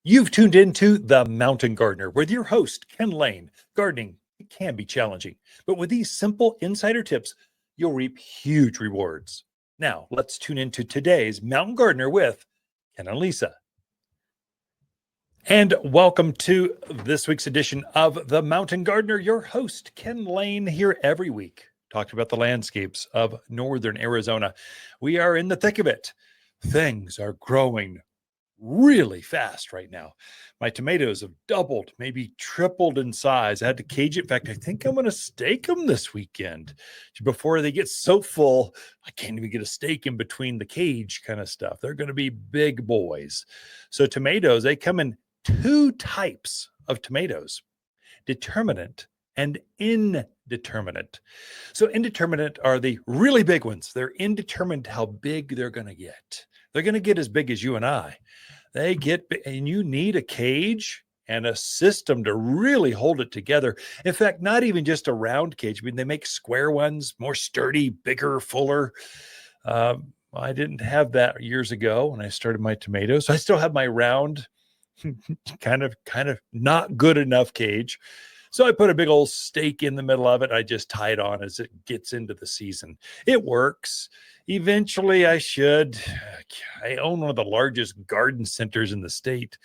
You've tuned into The Mountain Gardener with your host, Ken Lain. Gardening, it can be challenging, but with these simple insider tips, you'll reap huge rewards. Now, let's tune into today's Mountain Gardener with Ken and Lisa. And welcome to this week's edition of The Mountain Gardener. Your host, Ken Lain, here every week, talking about the landscapes of northern Arizona. We are in the thick of it. Things are growing really fast right now. My tomatoes have doubled, maybe tripled in size. I had to cage it. In fact, I think I'm going to stake them this weekend before they get so full. I can't even get a stake in between the cage kind of stuff. They're going to be big boys. So tomatoes, they come in two types of tomatoes: determinate and indeterminate. So indeterminate are the really big ones. They're indeterminate how big they're going to get. They're going to get as big as you and I. They get, and you need a cage and a system to really hold it together. In fact, not even just a round cage. I mean, they make square ones, more sturdy, bigger, fuller. I didn't have that years ago when I started my tomatoes. So I still have my round, kind of not good enough cage. So I put a big old stake in the middle of it. I just tie it on as it gets into the season. It works. Eventually I own one of the largest garden centers in the state.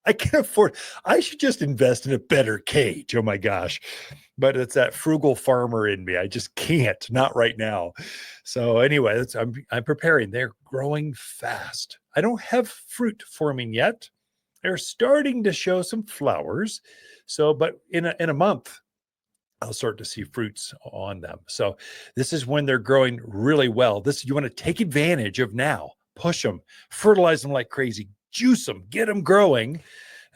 I can't afford, I should just invest in a better cage. Oh my gosh. But it's that frugal farmer in me. I just can't, not right now. So anyway, I'm preparing. They're growing fast. I don't have fruit forming yet. They're starting to show some flowers. So, but in a month, I'll start to see fruits on them. So this is when they're growing really well. You want to take advantage of now. Push them, fertilize them like crazy, juice them, get them growing.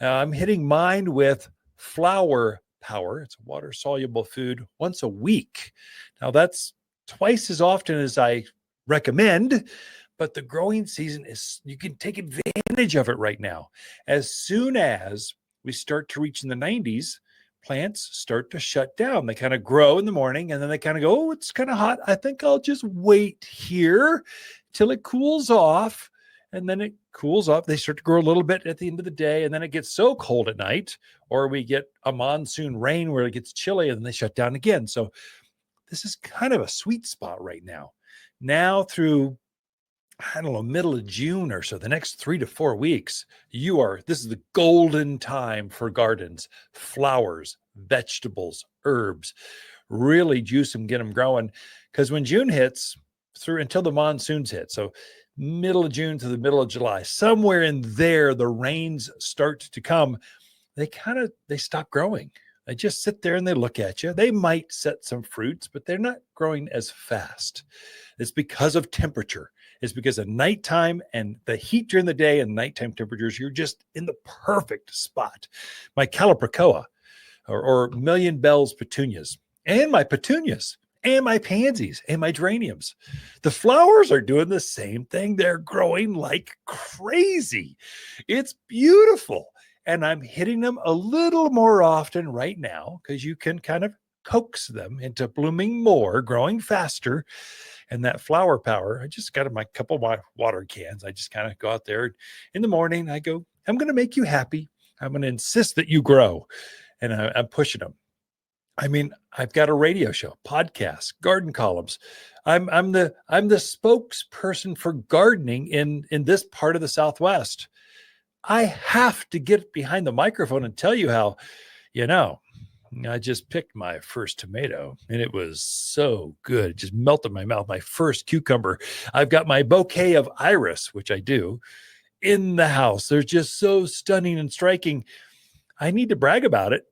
I'm hitting mine with Flower Power. It's a water-soluble food once a week. Now that's twice as often as I recommend, but the growing season you can take advantage of it right now. As soon as we start to reach in the 90s, plants start to shut down. They kind of grow in the morning and then they kind of go, oh, it's kind of hot. I think I'll just wait here till it cools off. And then it cools off. They start to grow a little bit at the end of the day. And then it gets so cold at night, or we get a monsoon rain where it gets chilly and then they shut down again. So this is kind of a sweet spot right now. Now through, I don't know, middle of June or so, the next 3 to 4 weeks, this is the golden time for gardens, flowers, vegetables, herbs. Really juice them, get them growing. Because when June hits through until the monsoons hit, so middle of June to the middle of July, somewhere in there, the rains start to come. They stop growing. They just sit there and they look at you. They might set some fruits, but they're not growing as fast. It's because of temperature. It's because of nighttime and the heat during the day and nighttime temperatures. You're just in the perfect spot. My Calibrachoa or Million Bells petunias and my petunias and my pansies and my geraniums. The flowers are doing the same thing. They're growing like crazy. It's beautiful. And I'm hitting them a little more often right now because you can kind of coax them into blooming more, growing faster. And that Flower Power, I just got my couple of my water cans. I just kind of go out there in the morning. I go, I'm going to make you happy. I'm going to insist that you grow. And I'm pushing them. I mean, I've got a radio show, podcast, garden columns. I'm the spokesperson for gardening in this part of the Southwest. I have to get behind the microphone and tell you how, I just picked my first tomato and it was so good. It just melted in my mouth. My first cucumber. I've got my bouquet of iris, which I do, in the house. They're just so stunning and striking. I need to brag about it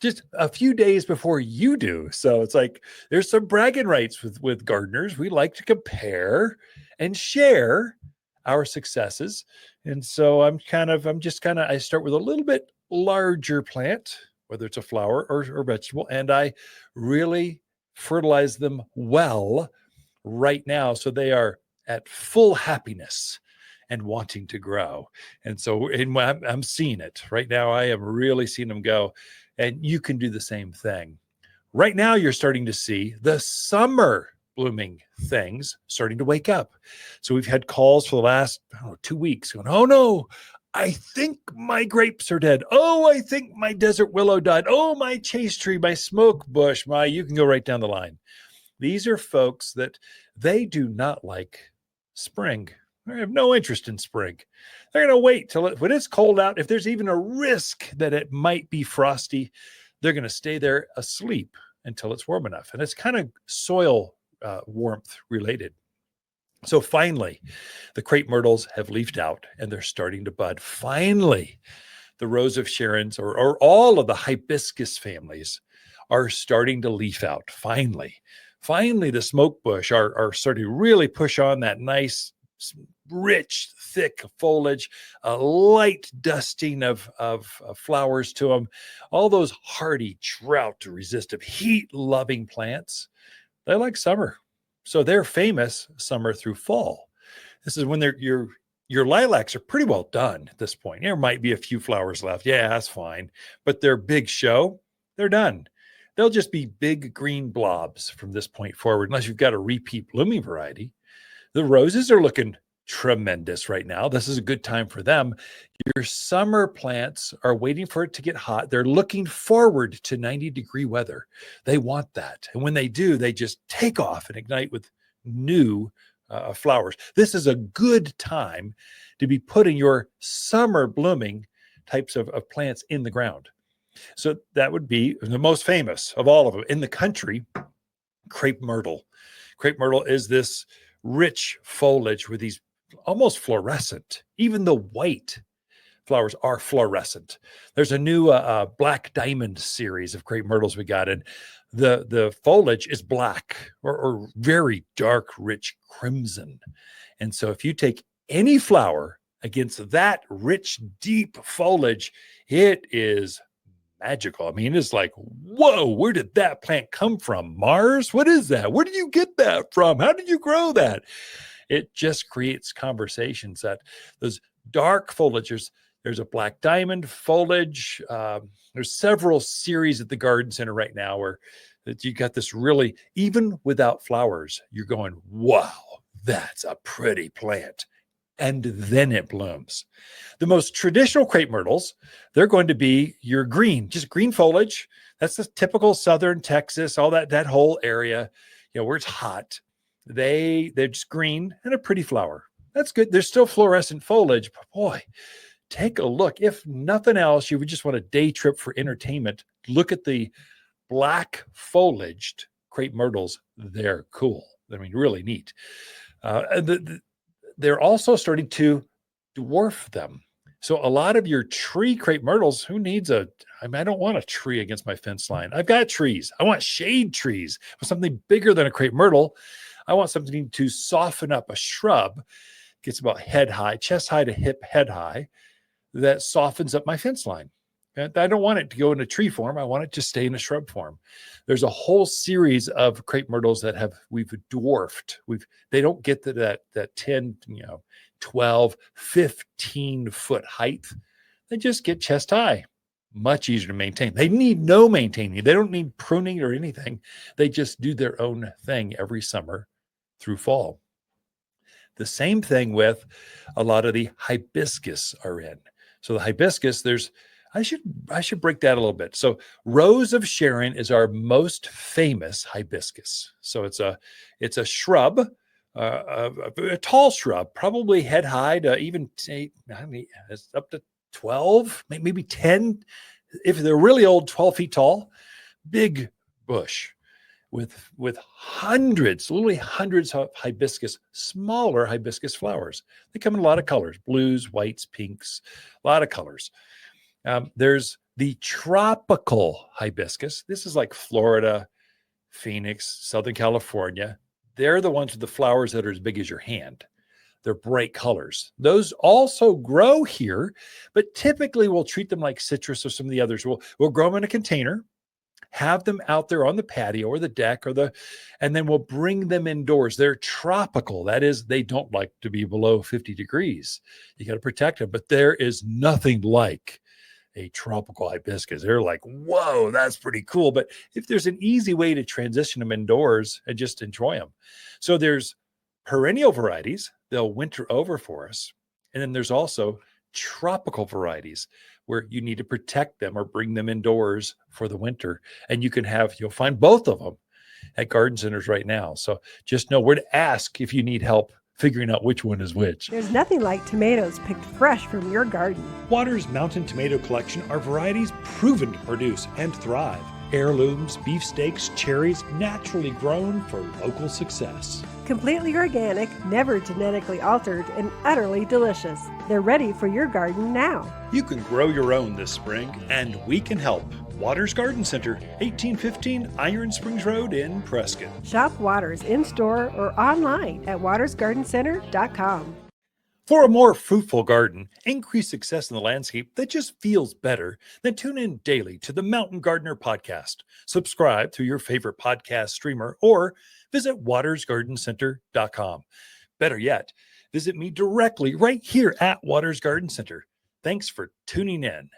just a few days before you do. So it's like there's some bragging rights with gardeners. We like to compare and share our successes. And so I start with a little bit larger plant, whether it's a flower or vegetable, and I really fertilize them well right now. So they are at full happiness and wanting to grow. And so I'm seeing it right now. I am really seeing them go, and you can do the same thing. Right now, you're starting to see the summer blooming things starting to wake up. So we've had calls for the last 2 weeks going, oh no, I think my grapes are dead. Oh, I think my desert willow died. Oh, my chase tree, my smoke bush, you can go right down the line. These are folks that they do not like spring. They have no interest in spring. They're going to wait till when it's cold out. If there's even a risk that it might be frosty, they're going to stay there asleep until it's warm enough. And it's kind of soil warmth related. So finally, the crepe myrtles have leafed out and they're starting to bud. Finally, the Rose of Sharon's or all of the hibiscus families are starting to leaf out. Finally, the smoke bush are starting to really push on that nice, rich, thick foliage, a light dusting of flowers to them. All those hardy, drought-resistant, heat-loving plants, they like summer. So they're famous summer through fall. This is when your lilacs are pretty well done at this point. There might be a few flowers left. Yeah, that's fine. But their big show, they're done. They'll just be big green blobs from this point forward, unless you've got a repeat blooming variety. The roses are looking tremendous right now. This is a good time for them. Your summer plants are waiting for it to get hot. They're looking forward to 90-degree weather. They want that. And when they do, they just take off and ignite with new flowers. This is a good time to be putting your summer blooming types of plants in the ground. So that would be the most famous of all of them in the country, Crepe Myrtle. Crepe Myrtle is this rich foliage with these almost fluorescent. Even the white flowers are fluorescent. There's a new Black Diamond series of crepe myrtles we got, and the foliage is black or very dark, rich crimson. And so if you take any flower against that rich, deep foliage, it is magical. I mean, it's like, whoa, where did that plant come from? Mars? What is that? Where did you get that from? How did you grow that? It just creates conversations that those dark foliages, there's a Black Diamond foliage. There's several series at the garden center right now where that you got this really, even without flowers, you're going, wow, that's a pretty plant. And then it blooms. The most traditional crepe myrtles, they're going to be your green, just green foliage. That's the typical southern Texas, all that whole area, where it's hot. They're just green and a pretty flower. That's good. There's still fluorescent foliage, but boy, take a look. If nothing else, you would just want a day trip for entertainment. Look at the black foliaged crepe myrtles. They're cool. I mean, really neat. They're also starting to dwarf them. So a lot of your tree crepe myrtles, who needs I don't want a tree against my fence line. I've got trees. I want shade trees with something bigger than a crepe myrtle. I want something to soften up a shrub. Gets about head high, chest high to hip, head high. That softens up my fence line. And I don't want it to go into tree form. I want it to stay in a shrub form. There's a whole series of crepe myrtles that we've dwarfed. They don't get to that 10, 12, 15 foot height. They just get chest high. Much easier to maintain. They need no maintaining. They don't need pruning or anything. They just do their own thing every summer through fall. The same thing with a lot of the hibiscus are in. So the hibiscus, I should break that a little bit. So Rose of Sharon is our most famous hibiscus. So it's a shrub, a tall shrub, probably head high to even it's up to 12, maybe 10. If they're really old, 12 feet tall, big bush with hundreds, literally hundreds of hibiscus, smaller hibiscus flowers. They come in a lot of colors, blues, whites, pinks, a lot of colors. There's the tropical hibiscus. This is like Florida, Phoenix, Southern California. They're the ones with the flowers that are as big as your hand. They're bright colors. Those also grow here, but typically we'll treat them like citrus or some of the others. We'll grow them in a container, have them out there on the patio or the deck and then we'll bring them indoors. They're tropical. That is, they don't like to be below 50 degrees. You got to protect them, but there is nothing like a tropical hibiscus. They're like, whoa, that's pretty cool. But if there's an easy way to transition them indoors and just enjoy them. So there's perennial varieties. They'll winter over for us. And then there's also tropical varieties where you need to protect them or bring them indoors for the winter. And you'll find both of them at garden centers right now. So just know where to ask if you need help figuring out which one is which. There's nothing like tomatoes picked fresh from your garden. Water's Mountain Tomato Collection are varieties proven to produce and thrive. Heirlooms, beefsteaks, cherries, naturally grown for local success. Completely organic, never genetically altered, and utterly delicious. They're ready for your garden now. You can grow your own this spring, and we can help. Waters Garden Center, 1815 Iron Springs Road in Prescott. Shop Waters in-store or online at watersgardencenter.com. For a more fruitful garden, increase success in the landscape that just feels better, then tune in daily to the Mountain Gardener podcast. Subscribe through your favorite podcast streamer or visit watersgardencenter.com. Better yet, visit me directly right here at Waters Garden Center. Thanks for tuning in.